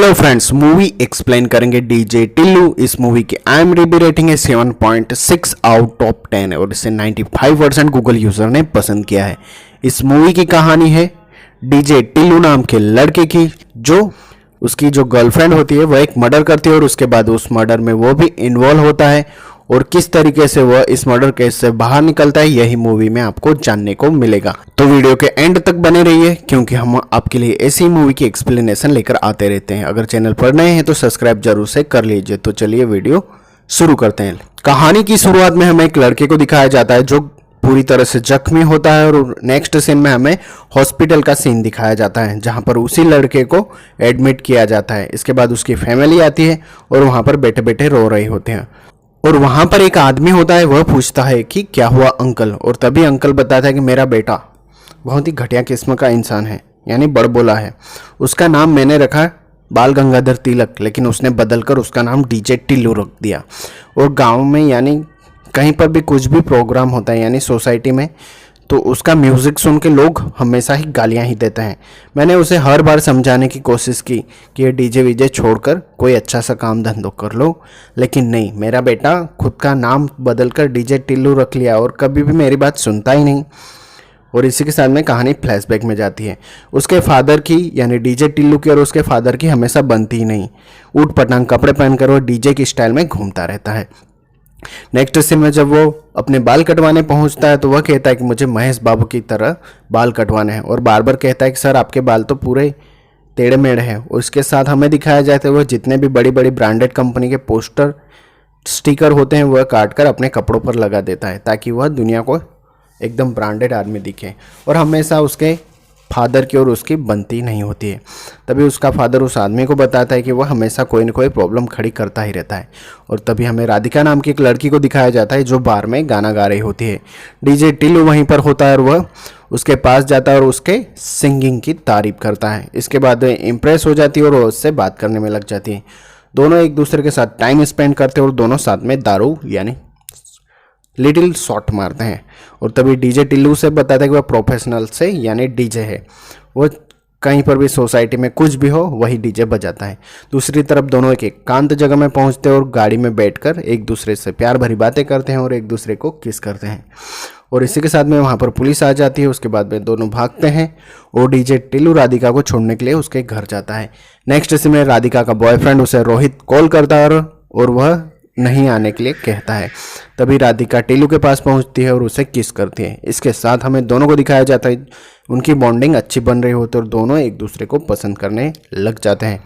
Hello friends, movie explain करेंगे DJ Tillu. इस movie की IMDb रेटिंग है 7.6 आउट ऑफ 10 और इसे 95% गूगल यूजर ने पसंद किया है। इस मूवी की कहानी है डीजे टिल्लू नाम के लड़के की, जो उसकी जो गर्लफ्रेंड होती है वह एक मर्डर करती है और उसके बाद उस मर्डर में वो भी इन्वॉल्व होता है और किस तरीके से वह इस मर्डर केस से बाहर निकलता है, यही मूवी में आपको जानने को मिलेगा। तो वीडियो के एंड तक बने रहिए क्योंकि हम आपके लिए ऐसी मूवी की एक्सप्लेनेशन लेकर आते रहते हैं। अगर चैनल पर नए हैं तो सब्सक्राइब जरूर से कर लीजिए। तो चलिए वीडियो शुरू करते हैं। कहानी की शुरुआत में हमें एक लड़के को दिखाया जाता है जो पूरी तरह से जख्मी होता है और नेक्स्ट सीन में हमें हॉस्पिटल का सीन दिखाया जाता है जहां पर उसी लड़के को एडमिट किया जाता है। इसके बाद उसकी फैमिली आती है और वहां पर बैठे बैठे रो रहे होते हैं और वहां पर एक आदमी होता है, वह पूछता है कि क्या हुआ अंकल, और तभी अंकल बताता है कि मेरा बेटा बहुत ही घटिया किस्म का इंसान है, यानी बड़बोला है। उसका नाम मैंने रखा बाल गंगाधर तिलक, लेकिन उसने बदलकर उसका नाम डीजे टिल्लू रख दिया। और गांव में यानी कहीं पर भी कुछ भी प्रोग्राम होता है यानी सोसाइटी में, तो उसका म्यूज़िक सुन के लोग हमेशा ही गालियां ही देते हैं। मैंने उसे हर बार समझाने की कोशिश की कि ये डीजे वीजे छोड़कर कोई अच्छा सा काम धंधो कर लो, लेकिन नहीं, मेरा बेटा खुद का नाम बदलकर डीजे टिल्लू रख लिया और कभी भी मेरी बात सुनता ही नहीं। और इसी के साथ में कहानी फ्लैशबैक में जाती है। उसके फादर की यानी डीजे टिल्लू की और उसके फादर की हमेशा बनती ही नहीं। ऊट पटांग कपड़े पहनकर वो डीजे की स्टाइल में घूमता रहता है। नेक्स्ट सीन में जब वो अपने बाल कटवाने पहुंचता है तो वह कहता है कि मुझे महेश बाबू की तरह बाल कटवाने हैं और बार बार कहता है कि सर आपके बाल तो पूरे टेढ़े मेढ़े हैं। और इसके साथ हमें दिखाया जाता है वह जितने भी बड़ी बड़ी ब्रांडेड कंपनी के पोस्टर स्टिकर होते हैं वह काट कर अपने कपड़ों पर लगा देता है ताकि वह दुनिया को एकदम ब्रांडेड आदमी दिखे। और हमेशा उसके फादर की और उसकी बनती नहीं होती है। तभी उसका फादर उस आदमी को बताता है कि वह हमेशा कोई न कोई प्रॉब्लम खड़ी करता ही रहता है। और तभी हमें राधिका नाम की एक लड़की को दिखाया जाता है जो बार में गाना गा रही होती है। डीजे टिल्लू वहीं पर होता है और वह उसके पास जाता है और उसके सिंगिंग की तारीफ करता है। इसके बाद इम्प्रेस हो जाती है और उससे बात करने में लग जाती है। दोनों एक दूसरे के साथ टाइम स्पेंड करते हैं और दोनों साथ में दारू यानी लिटिल शॉट मारते हैं। और तभी डीजे टिल्लू से बताता है कि वह प्रोफेशनल से यानी डीजे है, वो कहीं पर भी सोसाइटी में कुछ भी हो वही डीजे बजाता है। दूसरी तरफ दोनों एक एकांत जगह में पहुंचते हैं और गाड़ी में बैठकर एक दूसरे से प्यार भरी बातें करते हैं और एक दूसरे को किस करते हैं। और इसी के साथ में वहाँ पर पुलिस आ जाती है। उसके बाद में दोनों भागते हैं और डीजे टिल्लू राधिका को छोड़ने के लिए उसके घर जाता है। नेक्स्ट सीन में राधिका का बॉयफ्रेंड उसे रोहित कॉल करता है और वह नहीं आने के लिए कहता है। तभी राधिका टिल्लू के पास पहुंचती है और उसे किस करती है। इसके साथ हमें दोनों को दिखाया जाता है उनकी बॉन्डिंग अच्छी बन रही होती है और दोनों एक दूसरे को पसंद करने लग जाते हैं।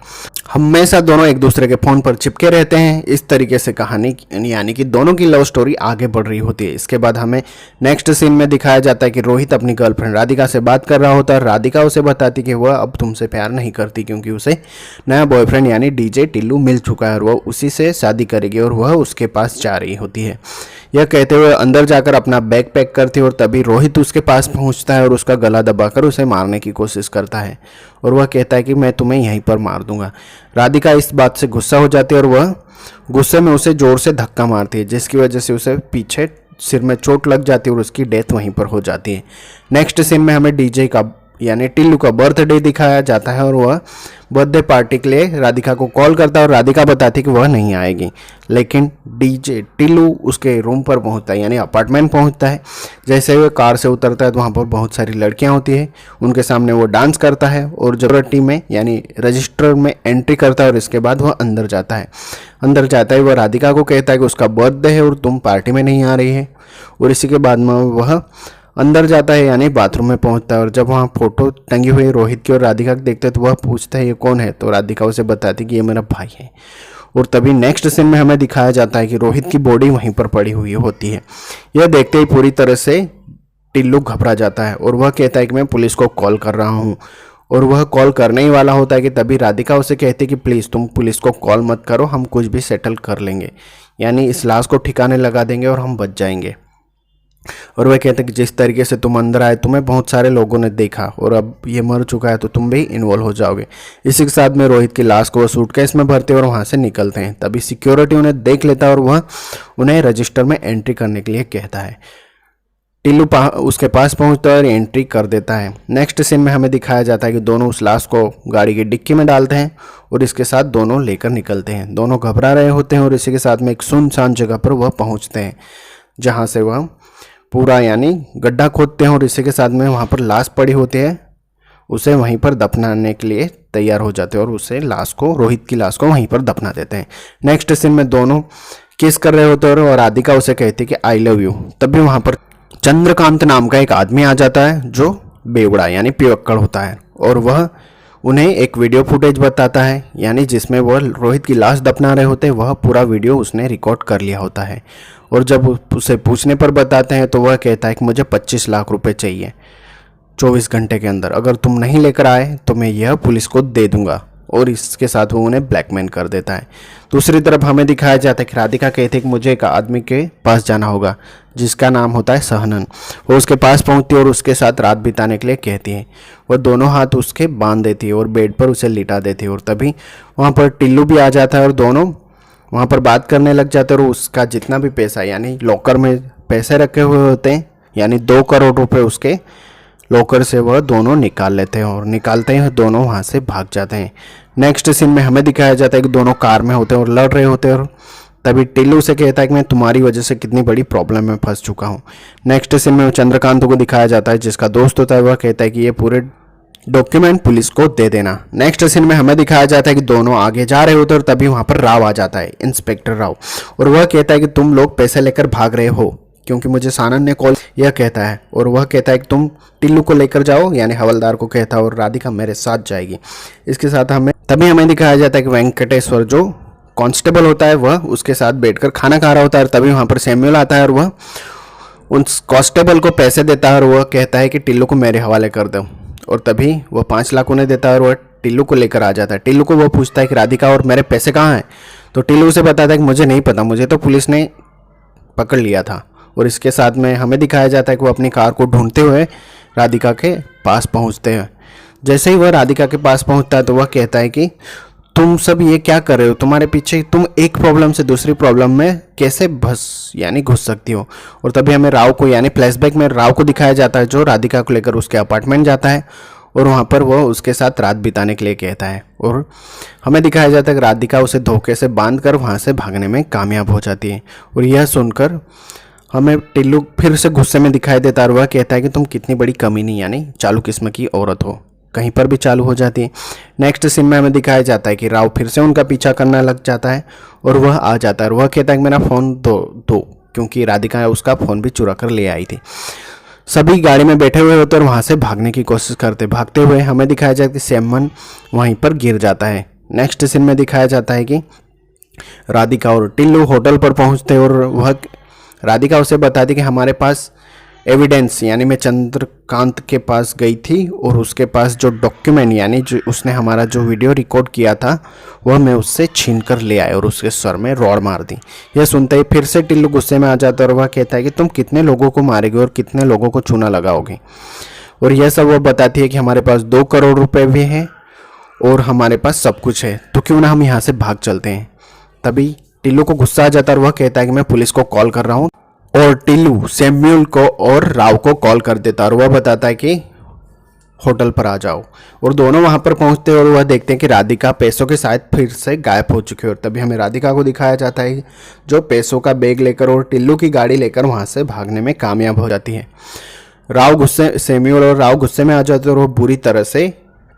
हमेशा दोनों एक दूसरे के फ़ोन पर चिपके रहते हैं। इस तरीके से कहानी यानी कि दोनों की लव स्टोरी आगे बढ़ रही होती है। इसके बाद हमें नेक्स्ट सीन में दिखाया जाता है कि रोहित अपनी गर्लफ्रेंड राधिका से बात कर रहा होता है। राधिका उसे बताती कि वह अब तुमसे प्यार नहीं करती क्योंकि उसे नया बॉयफ्रेंड यानी डीजे टिल्लू मिल चुका है और वह उसी से शादी करेगी और वह उसके पास जा रही होती है। यह कहते हुए अंदर जाकर अपना बैग पैक करती है और तभी रोहित उसके पास पहुंचता है और उसका गला दबाकर उसे मारने की कोशिश करता है और वह कहता है कि मैं तुम्हें यहीं पर मार दूंगा। राधिका इस बात से गुस्सा हो जाती है और वह गुस्से में उसे जोर से धक्का मारती है जिसकी वजह से उसे पीछे सिर में चोट लग जाती है और उसकी डेथ वहीं पर हो जाती है। नेक्स्ट सीन में हमें डीजे का यानी टिल्लू का बर्थडे दिखाया जाता है और वह बर्थडे पार्टी के लिए राधिका को कॉल करता है और राधिका बताती है कि वह नहीं आएगी, लेकिन डीजे टिल्लू उसके रूम पर पहुंचता है यानी अपार्टमेंट पहुंचता है। जैसे ही वह कार से उतरता है तो वहाँ पर बहुत सारी लड़कियां होती है, उनके सामने वो डांस करता है और सिक्योरिटी में यानी रजिस्टर में एंट्री करता है और इसके बाद वह अंदर जाता है। अंदर जाता है वह राधिका को कहता है कि उसका बर्थडे है और तुम पार्टी में नहीं आ रही है। और इसी के बाद में वह अंदर जाता है यानी बाथरूम में पहुंचता है और जब वहाँ फोटो टंगी हुई रोहित की और राधिका को देखते हैं तो वह पूछता है ये कौन है, तो राधिका उसे बताती कि ये मेरा भाई है। और तभी नेक्स्ट सीन में हमें दिखाया जाता है कि रोहित की बॉडी वहीं पर पड़ी हुई होती है। यह देखते ही पूरी तरह से टिल्लू घबरा जाता है और वह कहता है कि मैं पुलिस को कॉल कर रहा हूँ और वह कॉल करने ही वाला होता है कि तभी राधिका उसे कहती है कि प्लीज़ तुम पुलिस को कॉल मत करो, हम कुछ भी सेटल कर लेंगे, यानी इस लाश को ठिकाने लगा देंगे और हम बच जाएंगे। और वह कहते हैं कि जिस तरीके से तुम अंदर आए तुम्हें बहुत सारे लोगों ने देखा और अब ये मर चुका है तो तुम भी इन्वॉल्व हो जाओगे। इसी के साथ में रोहित की लाश को वो सूटकेस में भरते और वहाँ से निकलते हैं। तभी सिक्योरिटी उन्हें देख लेता है और वह उन्हें रजिस्टर में एंट्री करने के लिए कहता है। उसके पास पहुंचता है और एंट्री कर देता है। नेक्स्ट सीन में हमें दिखाया जाता है कि दोनों उस लाश को गाड़ी की डिक्की में डालते हैं और इसके साथ दोनों लेकर निकलते हैं। दोनों घबरा रहे होते हैं और इसी के साथ में एक सुनसान जगह पर वह पहुंचते हैं, जहां से वह पूरा यानी गड्ढा खोदते हैं और इसी के साथ में वहां पर लाश पड़ी होती है, उसे वहीं पर दफनाने के लिए तैयार हो जाते हैं और उसे रोहित की लाश को वहीं पर दफना देते हैं। नेक्स्ट सीन में दोनों किस कर रहे होते हैं और राधिका उसे कहती है कि आई लव यू। तभी वहां पर चंद्रकांत नाम का एक आदमी आ जाता है जो बेवड़ा यानी पियक्कड़ होता है और वह उन्हें एक वीडियो फुटेज बताता है, यानी जिसमें वह रोहित की लाश दफना रहे होते हैं। वह पूरा वीडियो उसने रिकॉर्ड कर लिया होता है और जब उसे पूछने पर बताते हैं तो वह कहता है कि मुझे 25 लाख रुपए चाहिए 24 घंटे के अंदर, अगर तुम नहीं लेकर आए तो मैं यह पुलिस को दे दूंगा, और इसके साथ वो उन्हें ब्लैकमेल कर देता है। दूसरी तरफ हमें दिखाया जाता है कि राधिका कहती है कि मुझे एक आदमी के पास जाना होगा जिसका नाम होता है सहनन। वो उसके पास पहुंचती है और उसके साथ रात बिताने के लिए कहती है। वह दोनों हाथ उसके बांध देती है और बेड पर उसे लिटा देती है और तभी वहाँ पर टिल्लू भी आ जाता है और दोनों वहाँ पर बात करने लग जाते हैं और उसका जितना भी पैसा यानी लॉकर में पैसे रखे हुए होते हैं यानी 2 करोड़ रुपए उसके लॉकर से वह दोनों निकाल लेते हैं और निकालते हैं दोनों वहाँ से भाग जाते हैं। नेक्स्ट सीन में हमें दिखाया जाता है कि दोनों कार में होते हैं और लड़ रहे होते हैं और तभी टिल्लू से कहता है कि मैं तुम्हारी वजह से कितनी बड़ी प्रॉब्लम में फंस चुका हूँ। नेक्स्ट सीन में चंद्रकांत को दिखाया जाता है जिसका दोस्त होता है, वह कहता है कि ये पूरे डॉक्यूमेंट पुलिस को दे देना। नेक्स्ट सीन में हमें दिखाया जाता है कि दोनों आगे जा रहे होते हैं और तभी वहाँ पर राव आ जाता है, इंस्पेक्टर राव, और वह कहता है कि तुम लोग पैसे लेकर भाग रहे हो क्योंकि मुझे सानन ने कॉल, यह कहता है, और वह कहता है कि तुम टिल्लू को लेकर जाओ, यानी हवलदार को कहता है, और राधिका मेरे साथ जाएगी। इसके साथ हमें दिखाया जाता है कि वेंकटेश्वर जो कांस्टेबल होता है वह उसके साथ बैठकर खाना खा रहा होता है और तभी वहाँ पर सैमुअल आता है और वह उस कांस्टेबल को पैसे देता है और वह कहता है कि टिल्लू को मेरे हवाले कर दो, और तभी वह 5 लाख उन्हें देता है और वह टिल्लू को लेकर आ जाता है। टिल्लू को वह पूछता है कि राधिका और मेरे पैसे कहाँ हैं, तो टिल्लू उसे बताता है कि मुझे नहीं पता, मुझे तो पुलिस ने पकड़ लिया था। और इसके साथ में हमें दिखाया जाता है कि वो अपनी कार को ढूंढते हुए राधिका के पास पहुंचते हैं। जैसे ही वह राधिका के पास पहुंचता है तो वह कहता है कि तुम सब ये क्या कर रहे हो, तुम्हारे पीछे तुम एक प्रॉब्लम से दूसरी प्रॉब्लम में कैसे घुस सकती हो। और तभी हमें राव को यानी फ्लैशबैक में राव को दिखाया जाता है जो राधिका को लेकर उसके अपार्टमेंट जाता है और वहाँ पर वह उसके साथ रात बिताने के लिए कहता है। और हमें दिखाया जाता है कि राधिका उसे धोखे से बांध कर वहाँ से भागने में कामयाब हो जाती है। और यह सुनकर हमें टिल्लू फिर से गुस्से में दिखाई देता है और वह कहता है कि तुम कितनी बड़ी कमीनी यानी चालू किस्म की औरत हो, कहीं पर भी चालू हो जाती है। नेक्स्ट सीन में हमें दिखाया जाता है कि राव फिर से उनका पीछा करने लग जाता है और वह आ जाता है और वह कहता है कि मेरा फ़ोन दो क्योंकि राधिका उसका फ़ोन भी चुरा कर ले आई थी। सभी गाड़ी में बैठे हुए होते और वहाँ से भागने की कोशिश करते, भागते हुए हमें दिखाया जाता है कि सैमन वहीं पर गिर जाता है। नेक्स्ट सीन में दिखाया जाता है कि राधिका और टिल्लू होटल पर पहुँचते और वह राधिका उसे बताती कि हमारे पास एविडेंस यानी मैं चंद्रकांत के पास गई थी और उसके पास जो डॉक्यूमेंट यानी जो उसने हमारा जो वीडियो रिकॉर्ड किया था वह मैं उससे छीन कर ले आया और उसके सर में रॉड मार दी। यह सुनते ही फिर से टिल्लू गुस्से में आ जाता है और वह कहता है कि तुम कितने लोगों को मारेगी और कितने लोगों को चूना लगाओगे। और यह सब वह बताती है कि हमारे पास 2 करोड़ रुपए भी हैं और हमारे पास सब कुछ है, तो क्यों ना हम यहाँ से भाग चलते हैं। तभी टिल्लू को गुस्सा आ जाता है और वह कहता है कि मैं पुलिस को कॉल कर रहा हूँ, और टिल्लू सैमुअल को और राव को कॉल कर देता है और वह बताता है कि होटल पर आ जाओ। और दोनों वहां पर पहुंचते हैं और वह देखते हैं कि राधिका पैसों के साथ फिर से गायब हो चुकी है। और तभी हमें राधिका को दिखाया जाता है जो पैसों का बैग लेकर और टिल्लू की गाड़ी लेकर वहां से भागने में कामयाब हो जाती है। सैमुअल और राव गुस्से में आ जाते हैं और वह बुरी तरह से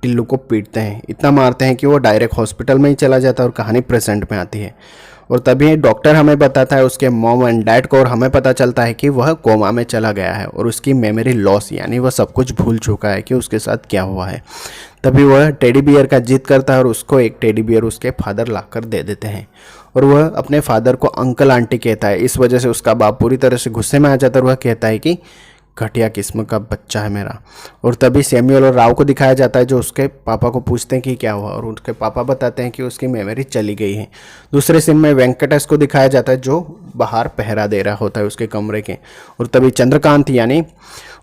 टिल्लू को पीटते हैं, इतना मारते हैं कि वो डायरेक्ट हॉस्पिटल में ही चला जाता है और कहानी प्रेजेंट में आती है। और तभी डॉक्टर हमें बताता है उसके मॉम एंड डैड को और हमें पता चलता है कि वह कोमा में चला गया है और उसकी मेमोरी लॉस यानी वह सब कुछ भूल चुका है कि उसके साथ क्या हुआ है। तभी वह टेडी बियर का जिद करता है और उसको एक टेडी बियर उसके फादर लाकर दे देते हैं और वह अपने फादर को अंकल आंटी कहता है। इस वजह से उसका बाप पूरी तरह से गुस्से में आ जाता है और वह कहता है कि घटिया किस्म का बच्चा है मेरा। और तभी सैमुअल और राव को दिखाया जाता है जो उसके पापा को पूछते हैं कि क्या हुआ और उसके पापा बताते हैं कि उसकी मेमोरी चली गई है। दूसरे सीन में वेंकटेश को दिखाया जाता है जो बाहर पहरा दे रहा होता है उसके कमरे के। और तभी चंद्रकांत यानी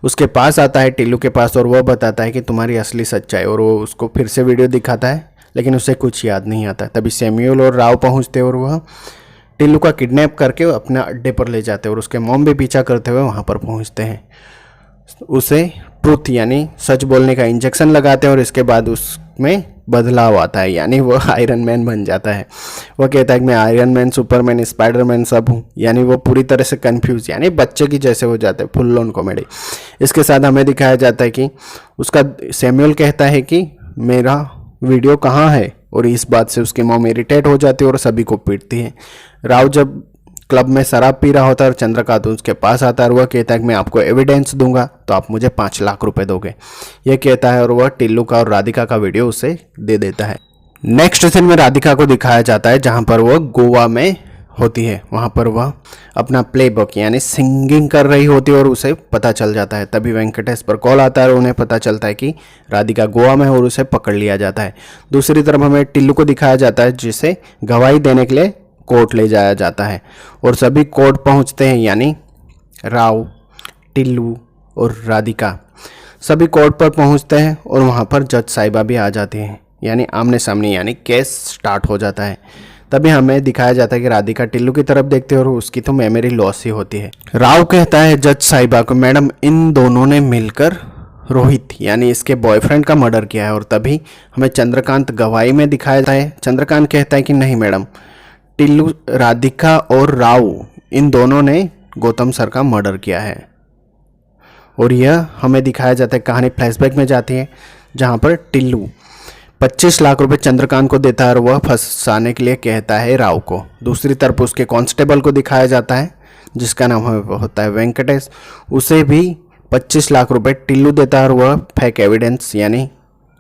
उसके पास आता है टिल्लू के पास और वह बताता है कि तुम्हारी असली सच्चाई, और वो उसको फिर से वीडियो दिखाता है लेकिन उसे कुछ याद नहीं आता। तभी सैमुअल और राव पहुँचते और वह टिल्लू का किडनैप करके वो अपने अड्डे पर ले जाते हैं और उसके मॉम भी पीछा करते हुए वहाँ पर पहुँचते हैं। उसे ट्रुथ यानी सच बोलने का इंजेक्शन लगाते हैं और इसके बाद उसमें बदलाव आता है, यानी वो आयरन मैन बन जाता है। वो कहता है कि मैं आयरन मैन, सुपरमैन, स्पाइडरमैन सब हूँ, यानी वो पूरी तरह से कंफ्यूज, यानी बच्चे की जैसे हो जाते हैं, फुल ऑन कॉमेडी। इसके साथ हमें दिखाया जाता है कि उसका सैमुअल कहता है कि मेरा वीडियो कहाँ है, और इस बात से उसकी मॉम इरिटेट हो जाती है और सभी को पीटती है। राव जब क्लब में शराब पी रहा होता है और चंद्रकांत उसके पास आता है और वह कहता है कि मैं आपको एविडेंस दूंगा तो आप मुझे 5 लाख रुपए दोगे, यह कहता है और वह टिल्लू का और राधिका का वीडियो उसे दे देता है। नेक्स्ट सीन में राधिका को दिखाया जाता है जहां पर वह गोवा में होती है। वहां पर वह अपना प्लेबैक यानी सिंगिंग कर रही होती है और उसे पता चल जाता है। तभी वेंकटेश पर कॉल आता है और उन्हें पता चलता है कि राधिका गोवा में है और उसे पकड़ लिया जाता है। दूसरी तरफ हमें टिल्लू को दिखाया जाता है जिसे गवाही देने के लिए कोर्ट ले जाया जाता है और सभी कोर्ट पहुंचते हैं, यानी राव, टिल्लू और राधिका सभी कोर्ट पर पहुंचते हैं और वहां पर जज साहिबा भी आ जाते हैं, यानी आमने सामने, यानी केस स्टार्ट हो जाता है। तभी हमें दिखाया जाता है कि राधिका टिल्लू की तरफ देखती है और उसकी तो मेमोरी लॉस ही होती है। राव कहता है जज साहिबा को, मैडम इन दोनों ने मिलकर रोहित यानी इसके बॉयफ्रेंड का मर्डर किया है। और तभी हमें चंद्रकांत गवाही में दिखाया जाता है। चंद्रकांत कहता है कि नहीं मैडम, टिल्लू, राधिका और राव इन दोनों ने गौतम सर का मर्डर किया है। और यह हमें दिखाया जाता है, कहानी फ्लैशबैक में जाती है जहां पर टिल्लू 25 लाख रुपए चंद्रकांत को देता है और वह फंसाने के लिए कहता है राव को। दूसरी तरफ उसके कांस्टेबल को दिखाया जाता है जिसका नाम होता है वेंकटेश, उसे भी 25 लाख रुपए टिल्लू देता है और वह फेक एविडेंस यानी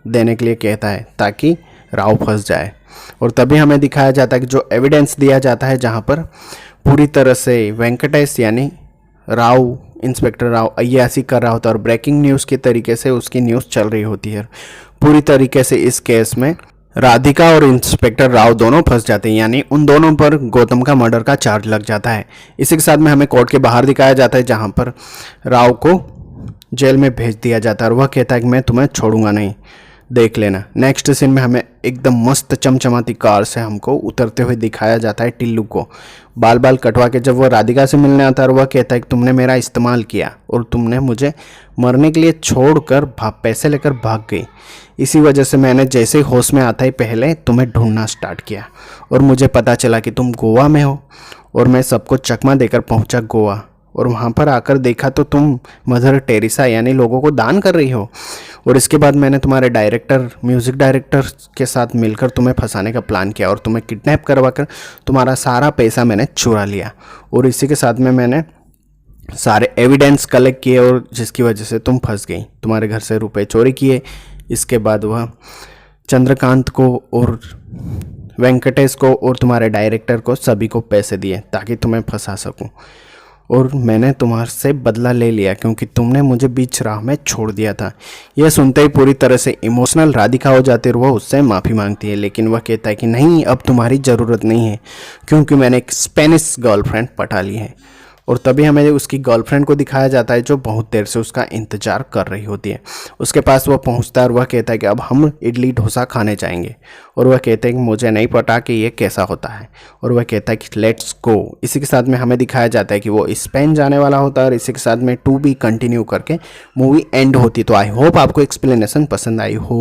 देने के लिए कहता है ताकि राव फंस जाए। और तभी हमें दिखाया जाता है कि जो एविडेंस दिया जाता है जहां पर पूरी तरह से वेंकटेश यानी राव, इंस्पेक्टर राव अय्यासी कर रहा होता है और ब्रेकिंग न्यूज़ के तरीके से उसकी न्यूज़ चल रही होती है। पूरी तरीके से इस केस में राधिका और इंस्पेक्टर राव दोनों फंस जाते हैं, यानी उन दोनों पर गौतम का मर्डर का चार्ज लग जाता है। इसी के साथ में हमें कोर्ट के बाहर दिखाया जाता है जहां पर राव को जेल में भेज दिया जाता है और वह कहता है कि मैं तुम्हें छोड़ूंगा नहीं, देख लेना। नेक्स्ट सीन में हमें एकदम मस्त चमचमाती कार से हमको उतरते हुए दिखाया जाता है टिल्लू को, बाल बाल कटवा के। जब वह राधिका से मिलने आता है और वह कहता है कि तुमने मेरा इस्तेमाल किया और तुमने मुझे मरने के लिए छोड़कर पैसे लेकर भाग गई, इसी वजह से मैंने जैसे ही होश में आता ही पहले तुम्हें ढूंढना स्टार्ट किया और मुझे पता चला कि तुम गोवा में हो और मैं सबको चकमा देकर पहुंचा गोवा और वहाँ पर आकर देखा तो तुम मदर टेरेसा यानी लोगों को दान कर रही हो। और इसके बाद मैंने तुम्हारे डायरेक्टर, म्यूज़िक डायरेक्टर के साथ मिलकर तुम्हें फंसाने का प्लान किया और तुम्हें किडनैप करवा कर तुम्हारा सारा पैसा मैंने चुरा लिया और इसी के साथ में मैंने सारे एविडेंस कलेक्ट किए और जिसकी वजह से तुम फंस गई। तुम्हारे घर से रुपए चोरी किए। इसके बाद वह चंद्रकांत को और वेंकटेश को और तुम्हारे डायरेक्टर को सभी को पैसे दिए ताकि तुम्हें फंसा सकूं और मैंने तुम्हारे से बदला ले लिया क्योंकि तुमने मुझे बीच राह में छोड़ दिया था। यह सुनते ही पूरी तरह से इमोशनल राधिका हो जाती है और वह उससे माफ़ी मांगती है, लेकिन वह कहता है कि नहीं, अब तुम्हारी ज़रूरत नहीं है क्योंकि मैंने एक स्पेनिश गर्लफ्रेंड पटा ली है। और तभी हमें उसकी गर्लफ्रेंड को दिखाया जाता है जो बहुत देर से उसका इंतजार कर रही होती है। उसके पास वह पहुंचता है और वह कहता है कि अब हम इडली डोसा खाने जाएंगे और वह कहते हैं कि मुझे नहीं पता कि ये कैसा होता है और वह कहता है कि लेट्स गो। इसी के साथ में हमें दिखाया जाता है कि वो स्पेन जाने वाला होता है और इसी के साथ में टू बी कंटिन्यू करके मूवी एंड होती। तो आई होप आपको एक्सप्लेनेशन पसंद आई हो।